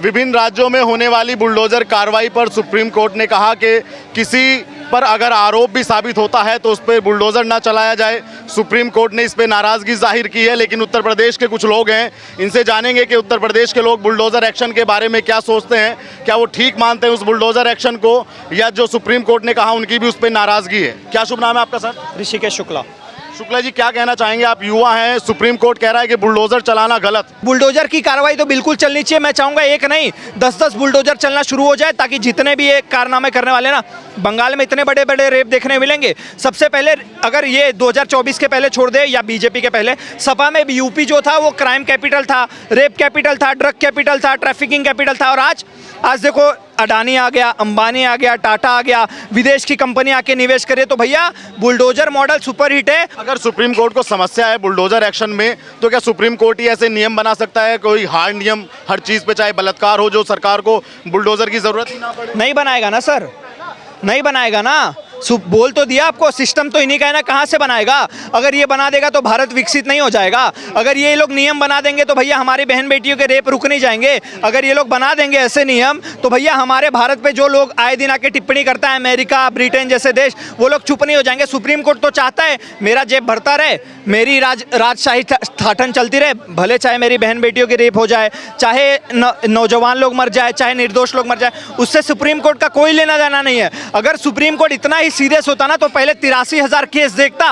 विभिन्न राज्यों में होने वाली बुलडोजर कार्रवाई पर सुप्रीम कोर्ट ने कहा कि किसी पर अगर आरोप भी साबित होता है तो उस पर बुलडोजर ना चलाया जाए। सुप्रीम कोर्ट ने इस पर नाराज़गी जाहिर की है, लेकिन उत्तर प्रदेश के कुछ लोग हैं, इनसे जानेंगे कि उत्तर प्रदेश के लोग बुलडोजर एक्शन के बारे में क्या सोचते हैं, क्या वो ठीक मानते हैं उस बुलडोजर एक्शन को, या जो सुप्रीम कोर्ट ने कहा उनकी भी उस पर नाराज़गी है। क्या शुभ नाम है आपका सर? ऋषिकेश शुक्ला। शुक्ला जी, क्या कहना चाहेंगे? आप युवा हैं, सुप्रीम कोर्ट कह रहा है कि बुलडोजर चलाना गलत। बुलडोजर की कार्रवाई तो बिल्कुल चलनी चाहिए। मैं चाहूंगा एक नहीं 10-10 बुलडोजर चलना शुरू हो जाए, ताकि जितने भी ये कारनामे करने वाले ना, बंगाल में इतने बड़े बड़े रेप देखने मिलेंगे। सबसे पहले अगर ये 2024 के पहले छोड़ दे या बीजेपी के पहले, सपा में यूपी जो था वो क्राइम कैपिटल था, रेप कैपिटल था, ड्रग कैपिटल था, ट्रैफिकिंग कैपिटल था। और आज देखो अडानी आ गया, अंबानी आ गया, टाटा आ गया, विदेश की कंपनी आके निवेश करे। तो भैया बुलडोजर मॉडल सुपर हिट है। अगर सुप्रीम कोर्ट को समस्या है बुलडोजर एक्शन में, तो क्या सुप्रीम कोर्ट ही ऐसे नियम बना सकता है, कोई हार्ड नियम हर चीज़ पे, चाहे बलात्कार हो, जो सरकार को बुलडोजर की ज़रूरत ही ना पड़े? नहीं बनाएगा ना सर, नहीं बनाएगा ना। बोल तो दिया आपको, सिस्टम तो इन्हीं का है ना, कहाँ से बनाएगा? अगर ये बना देगा तो भारत विकसित नहीं हो जाएगा। अगर ये लोग नियम बना देंगे तो भैया हमारी बहन बेटियों के रेप रुक नहीं जाएंगे। अगर ये लोग बना देंगे ऐसे नियम तो भैया हमारे भारत पे जो लोग आए दिन आके टिप्पणी करता है, अमेरिका, ब्रिटेन जैसे देश, वो लोग चुप नहीं हो जाएंगे। सुप्रीम कोर्ट तो चाहता है मेरा जेब भरता रहे, मेरी राजशाही ठाठन चलती रहे, भले चाहे मेरी बहन बेटियों की रेप हो जाए, चाहे नौजवान लोग मर जाए, चाहे निर्दोष लोग मर जाए, उससे सुप्रीम कोर्ट का कोई लेना देना नहीं है। अगर सुप्रीम कोर्ट इतना ही सीरियस होता ना तो पहले 83,000 केस देखता,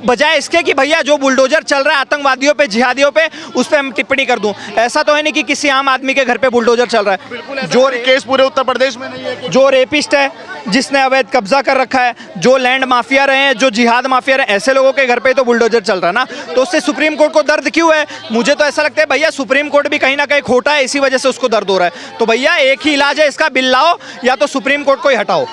बजाय इसके कि भैया जो बुलडोजर चल रहा है आतंकवादियों पे, जिहादियों पे, उस पर मैं टिप्पणी कर दूं। ऐसा तो है नहीं कि किसी आम आदमी के घर पे बुलडोजर चल रहा है। जो केस पूरे उत्तर प्रदेश में नहीं है। जो रेपिस्ट है, जिसने अवैध कब्जा कर रखा है, जो लैंड माफिया रहे हैं, जो जिहाद माफिया रहे, ऐसे लोगों के घर पे तो बुलडोजर चल रहा है ना। तो उससे सुप्रीम कोर्ट को दर्द क्यों है? मुझे तो ऐसा लगता है भैया सुप्रीम कोर्ट भी कहीं ना कहीं खोटा है, इसी वजह से उसको दर्द हो रहा है। तो भैया एक ही इलाज है इसका, बिल लाओ या तो सुप्रीम कोर्ट को ही हटाओ।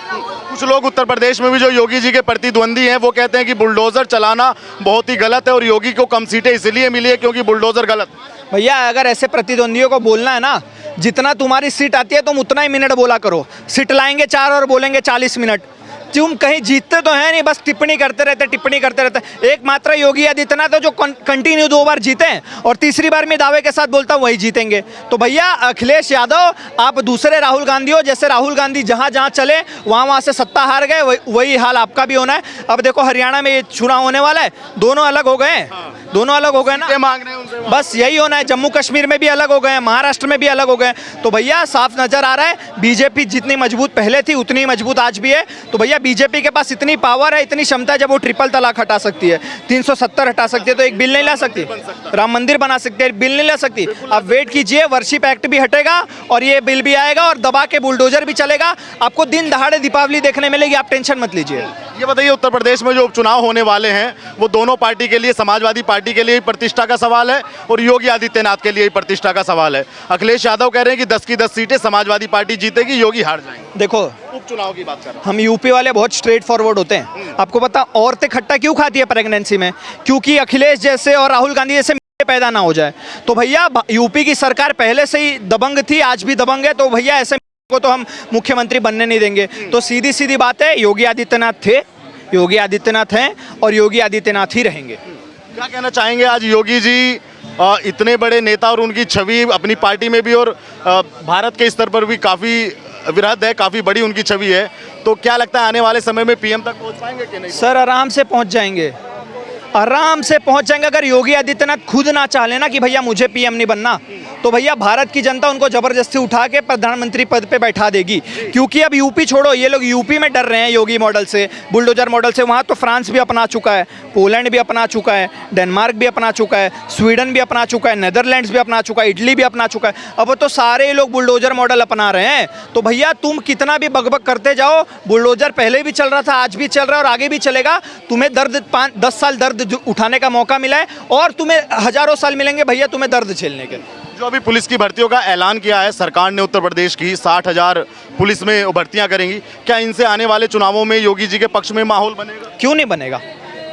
कुछ लोग उत्तर प्रदेश में भी जो योगी जी के प्रतिद्वंदी हैं वो कहते हैं कि बुलडोजर चलाना बहुत ही गलत है और योगी को कम सीटें इसलिए मिली है क्योंकि बुलडोजर गलत। भैया अगर ऐसे प्रतिद्वंदियों को बोलना है ना, जितना तुम्हारी सीट आती है तुम उतना ही मिनट बोला करो। सीट लाएंगे 4 और बोलेंगे 40 मिनट। तुम कहीं जीतते तो है नहीं, बस टिप्पणी करते रहते, टिप्पणी करते रहते। एकमात्र योगी आदित्यनाथ जो कंटिन्यू 2 बार जीते हैं और तीसरी बार में दावे के साथ बोलता हूँ वही जीतेंगे। तो भैया अखिलेश यादव, आप दूसरे राहुल गांधी हो, जैसे राहुल गांधी जहाँ जहाँ चले वहाँ से सत्ता हार गए, वही हाल आपका भी होना है। अब देखो हरियाणा में ये चुनाव होने वाला है, दोनों अलग हो गए, दोनों अलग हो गए ना, मांग रहे हैं उनसे, बस यही होना है। जम्मू कश्मीर में भी अलग हो गए, महाराष्ट्र में भी अलग हो गए। तो भैया साफ नजर आ रहा है बीजेपी जितनी मजबूत पहले थी उतनी मजबूत आज भी है। तो भैया बीजेपी के पास इतनी पावर है, इतनी क्षमता है, जब वो ट्रिपल तलाक हटा सकती है, 370 हटा सकती है, तो एक बिल नहीं ला सकती? राम मंदिर बना सकती है, बिल नहीं ला सकती? अब वेट कीजिए, वर्शिप एक्ट भी हटेगा और ये बिल भी आएगा और दबा के बुलडोजर भी चलेगा। आपको दिन दहाड़े दीपावली देखने मिलेगी, आप टेंशन मत लीजिए। ये बताइए, उत्तर प्रदेश में जो उपचुनाव होने वाले हैं वो दोनों पार्टी के लिए, समाजवादी पार्टी के लिए प्रतिष्ठा का सवाल है और योगी आदित्यनाथ के लिए प्रतिष्ठा का सवाल है। अखिलेश यादव कह रहे हैं कि 10 की 10 सीटें समाजवादी पार्टी जीतेगी, योगी हार जाएंगे। देखो उपचुनाव की बात कर रहे हैं, हम यूपी वाले बहुत स्ट्रेट फॉरवर्ड होते हैं। आपको पता औरतें खट्टा क्यों खाती है प्रेगनेंसी में? क्योंकि अखिलेश जैसे और राहुल गांधी जैसे पैदा ना हो जाए। तो भैया यूपी की सरकार पहले से ही दबंग थी, आज भी दबंग है, तो भैया ऐसे को तो हम मुख्यमंत्री बनने नहीं देंगे। तो सीधी सीधी बात है, योगी आदित्यनाथ थे, योगी आदित्यनाथ हैं और योगी आदित्यनाथ ही रहेंगे। क्या कहना चाहेंगे? आज योगी जी इतने बड़े नेता और उनकी छवि अपनी पार्टी में भी और भारत के स्तर पर भी काफ़ी विरहद है, काफ़ी बड़ी उनकी छवि है, तो क्या लगता है आने वाले समय में पीएम तक पहुंच पाएंगे कि नहीं? सर आराम से पहुंच जाएंगे, आराम से पहुंच जाएंगे। अगर योगी आदित्यनाथ खुद ना चाह लेना कि भैया मुझे पीएम नहीं बनना, तो भैया भारत की जनता उनको जबरदस्ती उठा के प्रधानमंत्री पद पे बैठा देगी। क्योंकि अब यूपी छोड़ो, ये लोग यूपी में डर रहे हैं योगी मॉडल से, बुलडोजर मॉडल से। वहाँ तो फ्रांस भी अपना चुका है, पोलैंड भी अपना चुका है, डेनमार्क भी अपना चुका है, स्वीडन भी अपना चुका है, नेदरलैंड्स भी अपना चुका है, इटली भी अपना चुका है। अब तो सारे लोग बुलडोजर मॉडल अपना रहे हैं। तो भैया तुम कितना भी बकबक करते जाओ, बुलडोजर पहले भी चल रहा था, आज भी चल रहा है और आगे भी चलेगा। तुम्हें 10 साल दर्द उठाने का मौका मिला है और तुम्हें हजारों साल मिलेंगे भैया तुम्हें दर्द झेलने के। जो अभी पुलिस की भर्तियों का ऐलान किया है सरकार ने उत्तर प्रदेश की, 60,000 पुलिस में भर्तियां करेंगी, क्या इनसे आने वाले चुनावों में योगी जी के पक्ष में माहौल बनेगा? क्यों नहीं बनेगा?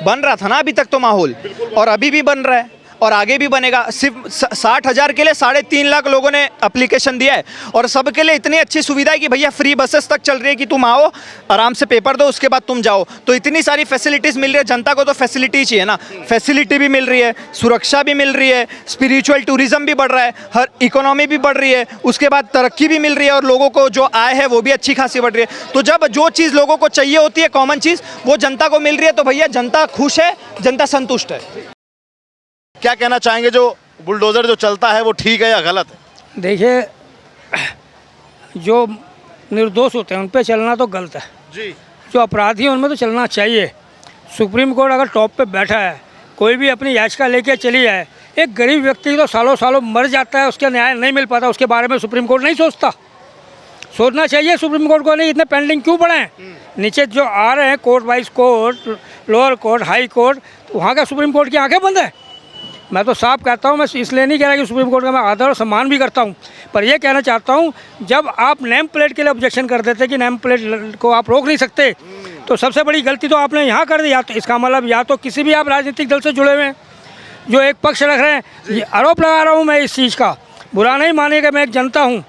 बन रहा था ना अभी तक तो माहौल, और अभी भी बन रहा है। और आगे भी बनेगा। सिर्फ 60,000 के लिए 3.5 लाख लोगों ने एप्लीकेशन दिया है और सबके लिए इतनी अच्छी सुविधा है कि भैया फ्री बसेस तक चल रही है कि तुम आओ आराम से पेपर दो उसके बाद तुम जाओ। तो इतनी सारी फैसिलिटीज़ मिल रही है, जनता को तो फैसिलिटी चाहिए ना, फैसिलिटी भी मिल रही है, सुरक्षा भी मिल रही है, स्पिरिचुअल टूरिज्म भी बढ़ रहा है, हर इकोनॉमी भी बढ़ रही है, उसके बाद तरक्की भी मिल रही है और लोगों को जो आय है वो भी अच्छी खासी बढ़ रही है। तो जब जो चीज़ लोगों को चाहिए होती है कॉमन चीज़ वो जनता को मिल रही है तो भैया जनता खुश है, जनता संतुष्ट है। क्या कहना चाहेंगे, जो बुलडोजर जो चलता है वो ठीक है या गलत है? देखिए, जो निर्दोष होते हैं उन पे चलना तो गलत है, जी जो अपराधी हैं उनमें तो चलना चाहिए। सुप्रीम कोर्ट अगर टॉप पे बैठा है, कोई भी अपनी याचिका लेके चली है, एक गरीब व्यक्ति तो सालों सालों मर जाता है, उसके न्याय नहीं मिल पाता, उसके बारे में सुप्रीम कोर्ट नहीं सोचता। सोचना चाहिए सुप्रीम कोर्ट को, नहीं इतने पेंडिंग क्यों पड़े हैं। नीचे जो आ रहे हैं court wise court, lower court, high court, तो वहाँ का सुप्रीम कोर्ट की आंखें बंद है। मैं तो साफ कहता हूँ, मैं इसलिए नहीं कह रहा कि सुप्रीम कोर्ट का मैं आदर और सम्मान भी करता हूँ, पर यह कहना चाहता हूँ जब आप नेम प्लेट के लिए ऑब्जेक्शन कर देते कि नेम प्लेट को आप रोक नहीं सकते, तो सबसे बड़ी गलती तो आपने यहाँ कर दी। या तो इसका मतलब या तो किसी भी आप राजनीतिक दल से जुड़े हुए हैं जो एक पक्ष रख रहे हैं, ये आरोप लगा रहा हूँ मैं इस चीज़ का, बुरा नहीं मानिएगा, मैं एक जनता हूँ,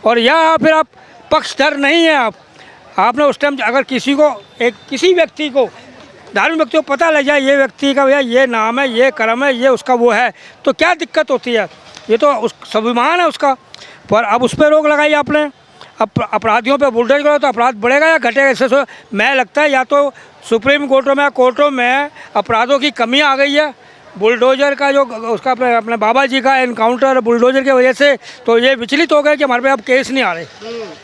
और या फिर आप पक्षधर नहीं हैं। आपने उस टाइम अगर किसी को किसी व्यक्ति को, धार्मिक व्यक्ति को पता लग जाए ये व्यक्ति का भैया ये नाम है, ये कर्म है, ये उसका वो है, तो क्या दिक्कत होती है, ये तो उस स्वाभिमान है उसका। पर अब उस पर रोक लगाई आपने, अब अपराधियों पे बुलडोज करो तो अपराध बढ़ेगा या घटेगा? इससे मैं लगता है या तो सुप्रीम कोर्टों में अपराधों की कमी आ गई है। बुलडोजर का जो उसका अपने बाबा जी का एनकाउंटर बुलडोजर की वजह से तो ये विचलित हो गए कि हमारे पे अब केस नहीं आ रहे।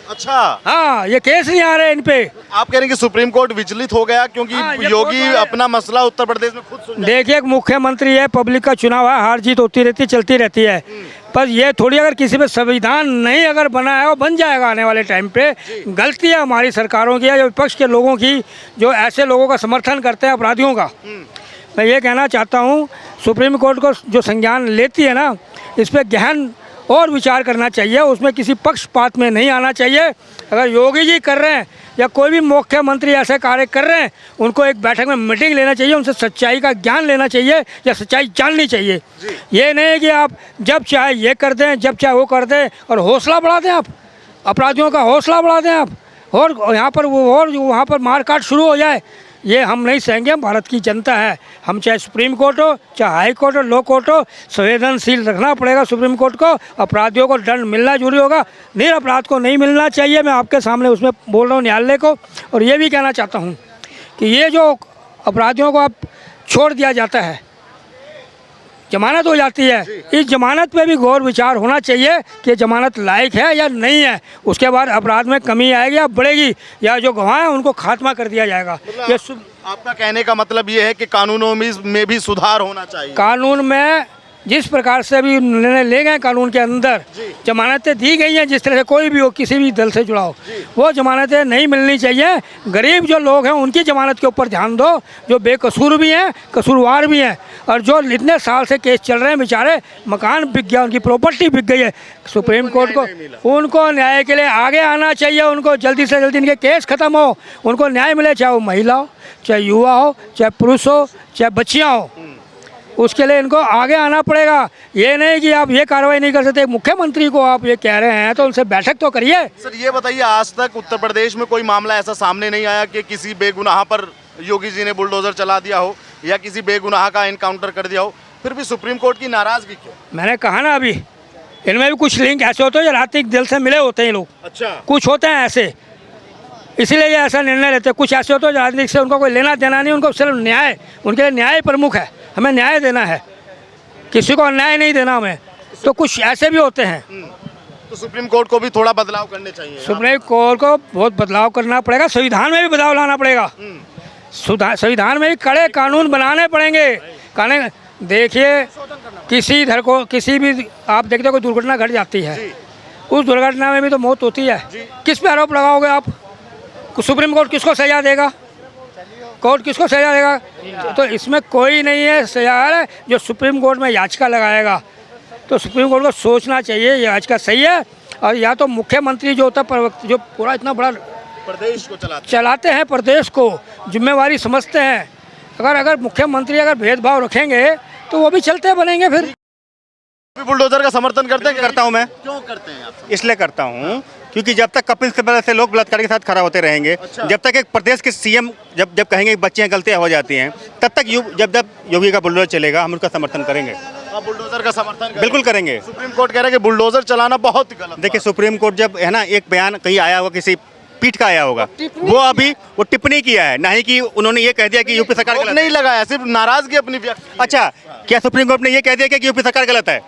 अच्छा, हाँ, ये केस नहीं आ रहे इन पे। आप कह रहे हैं कि सुप्रीम कोर्ट विचलित हो गया क्योंकि हाँ, ये योगी कोर्ट अपना मसला उत्तर प्रदेश में खुद सुलझा। देखिए, एक मुख्यमंत्री है, पब्लिक का चुनाव है, हार जीत होती रहती, चलती रहती है, पर ये थोड़ी अगर किसी पे संविधान नहीं अगर बना है वो बन जाएगा आने वाले टाइम पे। गलती है हमारी सरकारों की, या विपक्ष के लोगों की, जो ऐसे लोगों का समर्थन करते हैं अपराधियों का। मैं ये कहना चाहता हूँ सुप्रीम कोर्ट को जो संज्ञान लेती है ना, इस पर गहन और विचार करना चाहिए, उसमें किसी पक्षपात में नहीं आना चाहिए। अगर योगी जी कर रहे हैं या कोई भी मुख्यमंत्री ऐसे कार्य कर रहे हैं, उनको एक बैठक में मीटिंग लेना चाहिए, उनसे सच्चाई का ज्ञान लेना चाहिए या सच्चाई जाननी चाहिए। ये नहीं है कि आप जब चाहे ये कर दें, जब चाहे वो कर दें और हौसला बढ़ा दें, आप अपराधियों का हौसला बढ़ा दें आप, और यहाँ पर वो और वहाँ पर मारकाट शुरू हो जाए। ये हम नहीं सहेंगे। हम भारत की जनता है, हम चाहे सुप्रीम कोर्ट हो, चाहे हाई कोर्ट हो, लो कोर्ट हो, संवेदनशील रखना पड़ेगा सुप्रीम कोर्ट को। अपराधियों को दंड मिलना जरूरी होगा, निरपराध को नहीं मिलना चाहिए। मैं आपके सामने उसमें बोल रहा हूँ न्यायालय को। और ये भी कहना चाहता हूँ कि ये जो अपराधियों को अब छोड़ दिया जाता है, जमानत हो जाती है, इस जमानत पे भी गौर विचार होना चाहिए कि जमानत लायक है या नहीं है। उसके बाद अपराध में कमी आएगी या बढ़ेगी, या जो गवाह हैं उनको खात्मा कर दिया जाएगा। ये आपका कहने का मतलब ये है कि कानूनों में भी सुधार होना चाहिए। कानून में जिस प्रकार से अभी निर्णय ले गए, कानून के अंदर जमानतें दी गई हैं, जिस तरह से कोई भी हो, किसी भी दल से जुड़ा हो, वो जमानतें नहीं मिलनी चाहिए। गरीब जो लोग हैं उनकी जमानत के ऊपर ध्यान दो, जो बेकसूर भी हैं, कसूरवार भी हैं, और जो इतने साल से केस चल रहे हैं, बेचारे मकान बिक गया, उनकी प्रॉपर्टी बिक गई है। सुप्रीम कोर्ट को उनको न्याय के लिए आगे आना चाहिए, उनको जल्दी से जल्दी इनके केस खत्म हो, उनको न्याय मिले, चाहे वो महिला हो, चाहे युवा हो, चाहे पुरुष हो, चाहे बच्चियाँ हो, उसके लिए इनको आगे आना पड़ेगा। ये नहीं कि आप ये कार्रवाई नहीं कर सकते, मुख्यमंत्री को आप ये कह रहे हैं तो उनसे बैठक तो करिए। सर ये बताइए, आज तक उत्तर प्रदेश में कोई मामला ऐसा सामने नहीं आया कि किसी बेगुनाह पर योगी जी ने बुलडोजर चला दिया हो या किसी बेगुनाह का एनकाउंटर कर दिया हो, फिर भी सुप्रीम कोर्ट की नाराजगी क्यों? मैंने कहा ना, अभी इनमें भी कुछ लिंक ऐसे होते हैं जो राजनीतिक दल से मिले होते हैं लोग। अच्छा, कुछ होते हैं ऐसे, इसीलिए ये ऐसा निर्णय लेते हैं। कुछ ऐसे होते हैं राजनीतिक से उनको कोई लेना देना नहीं, उनको सिर्फ न्याय, उनके लिए न्याय प्रमुख है, हमें न्याय देना है, किसी को अन्याय नहीं देना हमें। तो कुछ ऐसे भी होते हैं। तो सुप्रीम कोर्ट को भी थोड़ा बदलाव करने चाहिए। सुप्रीम कोर्ट को बहुत बदलाव करना पड़ेगा, संविधान में भी बदलाव लाना पड़ेगा, संविधान में भी कड़े कानून बनाने पड़ेंगे। देखिए, किसी भी आप देखते हो कोई दुर्घटना घट जाती है, उस दुर्घटना में भी तो मौत होती है। किस पे आरोप लगाओगे आप? सुप्रीम कोर्ट किसको सजा देगा? कोर्ट किसको सजा देगा? तो इसमें कोई नहीं है सजा है जो सुप्रीम कोर्ट में याचिका लगाएगा। तो सुप्रीम कोर्ट को सोचना चाहिए ये याचिका सही है, और या तो मुख्यमंत्री जो होता है, जो पूरा इतना बड़ा प्रदेश को चलाते हैं, प्रदेश को जिम्मेवारी समझते हैं, अगर मुख्यमंत्री अगर भेदभाव रखेंगे तो वो भी चलते बनेंगे फिर। बुलडोजर का समर्थन करते हैं? करता हूँ मैं। क्यों करते हैं आप? इसलिए करता हूँ क्योंकि जब तक कपिल सिब्बल से लोग बलात्कारी के साथ खड़ा होते रहेंगे, जब तक एक प्रदेश के सीएम जब कहेंगे बच्चियां गलतियां हो जाती हैं, तब तक जब योगी का बुलडोजर चलेगा हम उसका समर्थन करेंगे। आप बुलडोजर का समर्थन बिल्कुल करेंगे। सुप्रीम कोर्ट कह रहा है कि बुलडोजर चलाना बहुत ही गलत। देखिए सुप्रीम कोर्ट जब है ना एक बयान कहीं आया होगा, किसी पीठ का आया होगा, वो अभी वो टिप्पणी किया है, ना ही कि उन्होंने ये कह दिया कि यूपी सरकार गलत नहीं लगाया, सिर्फ नाराजगी अपनी व्यक्त। अच्छा, क्या सुप्रीम कोर्ट ने ये कह दिया कि यूपी सरकार गलत है?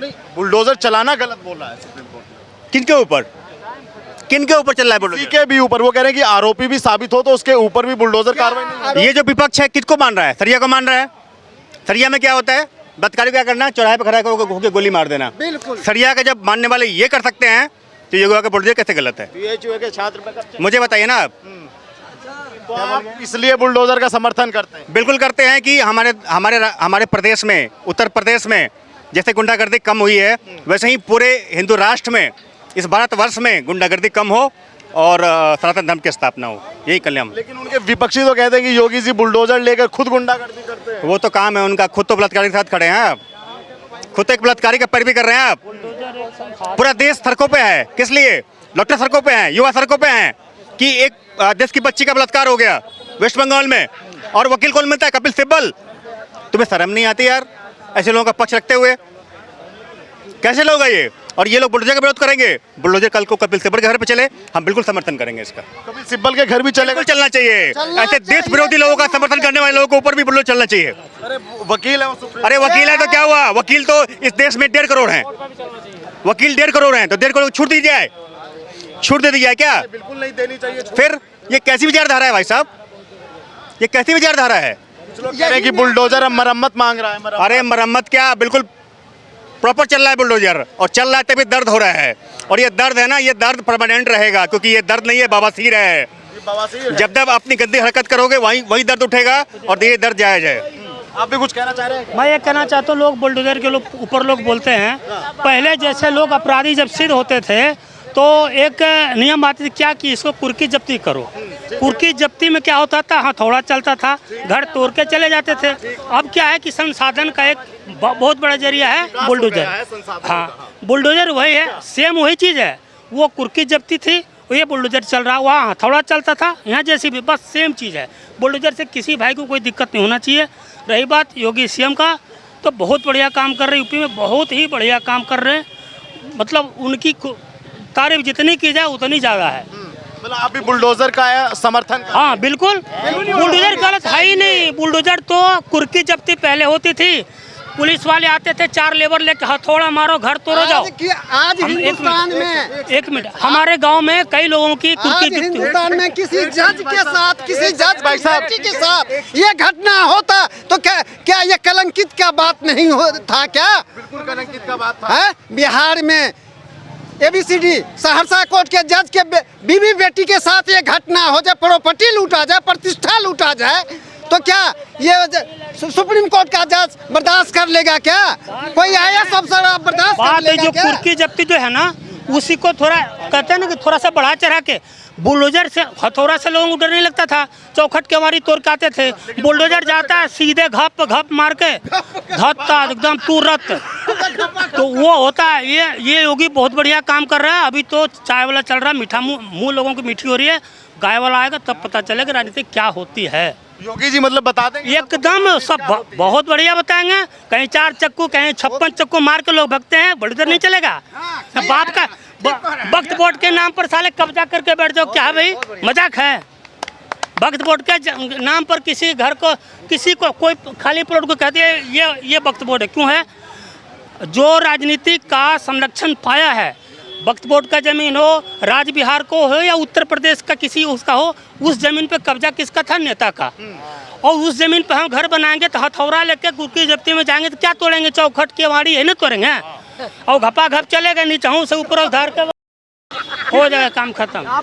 नहीं, बुलडोजर चलाना गलत बोला है सुप्रीम कोर्ट। किनके ऊपर चल रहा है बुलडोजर? के भी ऊपर। वो कह रहे हैं कि आरोपी भी साबित हो तो उसके ऊपर भी बुलडोजर कार्रवाई नहीं। ये जो विपक्ष है किसको मान रहा है? सरिया को मान रहा है। सरिया में क्या होता है? बलात्कारी क्या करना, चौराहे पर खड़ा होकर गोली मार देना। बिल्कुल। सरिया का जब मानने वाले ये कर सकते हैं तो योगी का बुलडोजर कैसे गलत है? के छात्र मुझे बताइए ना आप। तो आप इसलिए बुलडोजर का समर्थन करते हैं? बिल्कुल करते हैं कि हमारे प्रदेश में, उत्तर प्रदेश में जैसे गुंडागर्दी कम हुई है, वैसे ही पूरे हिंदू राष्ट्र में, इस भारतवर्ष में गुंडागर्दी कम हो और सनातन धर्म की स्थापना हो, यही कल्याण। लेकिन उनके विपक्षी तो कहते हैं कि योगी जी बुलडोजर लेकर खुद गुंडागर्दी करते हैं। वो तो काम है उनका, खुद तो बलात्कारी के साथ खड़े हैं आप, खुद तो एक बलात्कारी का पैरवी कर रहे हैं आप। पूरा देश सड़कों पे है, किस लिए? डॉक्टर सड़कों पे हैं, युवा सड़कों पे हैं कि एक देश की बच्ची का बलात्कार हो गया वेस्ट बंगाल में, और वकील कौन मिलता है? कपिल सिब्बल। तुम्हें शर्म नहीं आती यार ऐसे लोगों का पक्ष रखते हुए? कैसे लोग हैं ये? और ये लोग बुलडोजर का विरोध करेंगे। बुलडोजर कल को कपिल सिब्बल के घर पे चले, हम बिल्कुल समर्थन करेंगे इसका। कपिल सिब्बल के घर भी चलेगा? चलना चाहिए। ऐसे देश विरोधी लोगों का समर्थन करने वाले लोगों के ऊपर भी बुलडोजर चलना चाहिए। अरे वकील है वो। अरे वकील है तो क्या हुआ? वकील तो इस देश में 1.5 करोड़ हैं, वकील 1.5 करोड़ हैं, तो 1.5 करोड़ छूट दी जाए, छूट दे दी जाए क्या? बिल्कुल नहीं देनी चाहिए। फिर ये कैसी विचारधारा है भाई साहब? ये कैसी विचारधारा है? कह रहे हैं कि बुलडोजर अब मरम्मत मांग रहा है। अरे मरम्मत क्या, बिल्कुल प्रॉपर चल रहा है बुलडोजर, और चल रहा है तभी दर्द हो रहा है। और ये दर्द है ना, ये दर्द परमानेंट रहेगा, क्योंकि ये दर्द नहीं है, बवासीर है। जब तक अपनी गंदी हरकत करोगे वही दर्द उठेगा और ये दर्द जायज है। आप भी कुछ कहना चाह रहे हैं? मैं ये कहना चाहता हूँ, लोग बुलडोजर के ऊपर लोग बोलते हैं, पहले जैसे लोग अपराधी जब सिद्ध होते थे तो एक नियम आती थी क्या कि इसको कुर्की जब्ती करो। कुर्की जब्ती में क्या होता था? हथौड़ा चलता था, घर तोड़ के चले जाते थे। अब क्या है कि संसाधन का एक बहुत बड़ा जरिया है बुलडोजर। हाँ, बुलडोजर वही है, सेम वही चीज़ है। वो कुर्की जब्ती थी, ये बुलडोजर चल रहा, वहाँ हथौड़ा चलता था, यहाँ जैसी भी, बस सेम चीज़ है। बुलडोजर से किसी भाई को कोई दिक्कत नहीं होना चाहिए। रही बात योगी सीएम का, तो बहुत बढ़िया काम कर रहे हैं, यूपी में बहुत ही बढ़िया काम कर रहे हैं। मतलब उनकी तारीफ जितनी की जाए उतनी ज़्यादा है। मतलब आप भी बुलडोजर का समर्थन? हाँ बिल्कुल, बुलडोजर गलत है ही नहीं। बुलडोजर तो कुर्की जब्ती पहले होती थी, पुलिस वाले आते थे 4 लेबर लेके, हथौड़ा मारो घर तोड़ो जाओ। आज हिंदुस्तान में, एक मिनट, हमारे गांव में कई लोगों की कुर्की जब्ती हिंदुस्तान में किसी जज के साथ, किसी जज भाई साहब के साथ ये घटना होता तो क्या ये कलंकित का बात नहीं था क्या? बिल्कुल कलंकित का बात था। है बिहार में ABCD सहरसा कोर्ट के जज के बीवी बेटी के साथ ये घटना हो जाए, प्रॉपर्टी लूटा जाए, प्रतिष्ठा लूटा जाए, तो क्या ये सुप्रीम कोर्ट का जज बर्दाश्त कर लेगा क्या? कोई IAS अफसर बर्दाश्त कर लेगा जो क्या? कुर्की जब्ती जो है ना, उसी को थोड़ा कहते हैं ना कि थोड़ा सा बढ़ा चढ़ा के, बुलडोजर से हथौड़ा से लोगों को डर नहीं लगता था, चौखट के हमारी तोड़ के आते थे। बुलडोजर जाता है सीधे घप मार के धत्ता एकदम तुरंत, तो वो होता है। ये योगी बहुत बढ़िया काम कर रहा है। अभी तो चाय वाला चल रहा है, मीठा मुँह लोगों की मीठी हो रही है, गाय वाला आएगा तब पता चलेगा राजनीति क्या होती है। योगी जी मतलब बता दें एकदम सब बहुत बढ़िया बताएंगे। कहीं 4 चक्कू, कहीं 56 चक्कू मार के लोग भगते हैं, बुलडोजर नहीं चलेगा। बाप का वक्त बोर्ड के नाम पर साले कब्जा करके बैठ जाओ, क्या है भाई? मजाक है? वक्त बोर्ड के नाम पर किसी घर को, किसी को, कोई खाली प्लॉट को कहते हैं ये वक्त बोर्ड है। क्यों है? जो राजनीति का संरक्षण पाया है, वक्त बोर्ड का जमीन हो, राज बिहार को हो या उत्तर प्रदेश का किसी उसका हो, उस जमीन पे कब्जा किसका था? नेता का। और उस जमीन पे हम घर बनाएंगे तो हथौड़ा लेके कुर्की जब्ती में जाएंगे तो क्या तोड़ेंगे? चौखट के वाड़ी है ना तोड़ेंगे, और घपा घप चलेगा, नीचे से ऊपर उधार के हो जाएगा, काम खत्म।